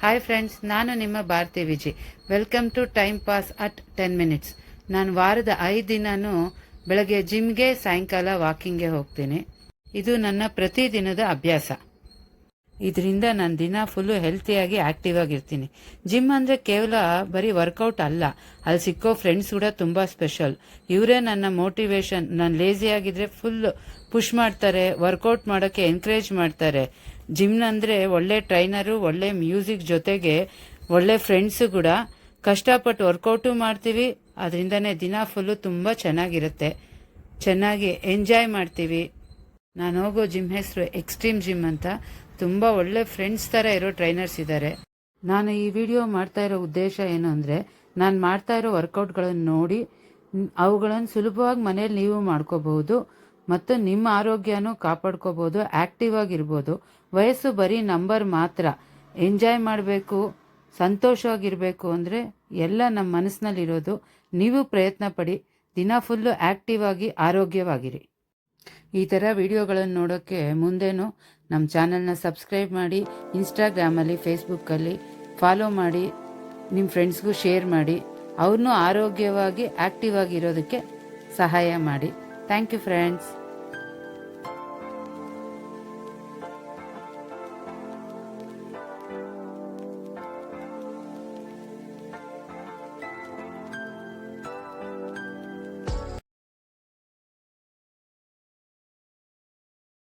Hi friends, ನಾನು ನಿಮ್ಮ Bharathi Viji. Welcome to time pass at 10 minutes. ನಾನು ವಾರದ 5 ದಿನನೂ ಬೆಳಗ್ಗೆ ಜಿಮ್ಗೆ, ಸಾಯಂಕಾಲ ವಾಕಿಂಗ್ಗೆ ಹೋಗ್ತೀನಿ. ಇದು ನನ್ನ ಪ್ರತಿದಿನದ ಅಭ್ಯಾಸ. ಇದರಿಂದ ನಾನು ದಿನ ಫುಲ್ಲು ಹೆಲ್ತಿಯಾಗಿ ಆಕ್ಟಿವ್ ಆಗಿರ್ತೀನಿ. ಜಿಮ್ ಅಂದರೆ ಕೇವಲ ಬರೀ ವರ್ಕೌಟ್ ಅಲ್ಲ, ಅಲ್ಲಿ ಸಿಕ್ಕೋ ಫ್ರೆಂಡ್ಸ್ ಕೂಡ ತುಂಬ ಸ್ಪೆಷಲ್. ಇವರೇ ನನ್ನ ಮೋಟಿವೇಶನ್. ನಾನು ಲೇಸಿ ಆಗಿದ್ರೆ ಫುಲ್ ಪುಷ್ ಮಾಡ್ತಾರೆ, ವರ್ಕೌಟ್ ಮಾಡೋಕ್ಕೆ ಎನ್ಕರೇಜ್ ಮಾಡ್ತಾರೆ. ಜಿಮ್ನಂದರೆ ಒಳ್ಳೆ ಟ್ರೈನರು, ಒಳ್ಳೆ ಮ್ಯೂಸಿಕ್ ಜೊತೆಗೆ ಒಳ್ಳೆ ಫ್ರೆಂಡ್ಸು ಕೂಡ. ಕಷ್ಟಪಟ್ಟು ವರ್ಕೌಟು ಮಾಡ್ತೀವಿ, ಅದರಿಂದನೇ ದಿನ ಫುಲ್ಲು ತುಂಬ ಚೆನ್ನಾಗಿರುತ್ತೆ. ಚೆನ್ನಾಗಿ ಎಂಜಾಯ್ ಮಾಡ್ತೀವಿ. ನಾನು ಹೋಗೋ ಜಿಮ್ ಹೆಸರು ಎಕ್ಸ್ಟ್ರೀಮ್ ಜಿಮ್ ಅಂತ. ತುಂಬ ಒಳ್ಳೆ ಫ್ರೆಂಡ್ಸ್ ಥರ ಇರೋ ಟ್ರೈನರ್ಸ್ ಇದ್ದಾರೆ. ನಾನು ಈ ವಿಡಿಯೋ ಮಾಡ್ತಾ ಇರೋ ಉದ್ದೇಶ ಏನು ಅಂದರೆ, ನಾನು ಮಾಡ್ತಾ ಇರೋ ವರ್ಕೌಟ್ಗಳನ್ನು ನೋಡಿ ಅವುಗಳನ್ನು ಸುಲಭವಾಗಿ ಮನೇಲಿ ನೀವು ಮಾಡ್ಕೋಬಹುದು ಮತ್ತು ನಿಮ್ಮ ಆರೋಗ್ಯನೂ ಕಾಪಾಡ್ಕೋಬೋದು, ಆ್ಯಕ್ಟಿವ್ ಆಗಿರ್ಬೋದು. ವಯಸ್ಸು ಬರೀ ನಂಬರ್ ಮಾತ್ರ. ಎಂಜಾಯ್ ಮಾಡಬೇಕು, ಸಂತೋಷವಾಗಿರಬೇಕು ಅಂದರೆ ಎಲ್ಲ ನಮ್ಮ ಮನಸ್ಸಿನಲ್ಲಿರೋದು. ನೀವು ಪ್ರಯತ್ನ ಪಡಿ, ದಿನ ಫುಲ್ಲು ಆ್ಯಕ್ಟಿವ್ ಆಗಿ ಆರೋಗ್ಯವಾಗಿರಿ. ಈ ಥರ ವಿಡಿಯೋಗಳನ್ನು ನೋಡೋಕ್ಕೆ ಮುಂದೇನು ನಮ್ಮ ಚಾನಲ್ನ ಸಬ್ಸ್ಕ್ರೈಬ್ ಮಾಡಿ, ಇನ್ಸ್ಟಾಗ್ರಾಮಲ್ಲಿ, ಫೇಸ್ಬುಕ್ಕಲ್ಲಿ ಫಾಲೋ ಮಾಡಿ, ನಿಮ್ಮ ಫ್ರೆಂಡ್ಸ್ಗೂ ಶೇರ್ ಮಾಡಿ. ಅವ್ರನ್ನೂ ಆರೋಗ್ಯವಾಗಿ ಆ್ಯಕ್ಟಿವ್ ಆಗಿರೋದಕ್ಕೆ ಸಹಾಯ ಮಾಡಿ. Thank you friends.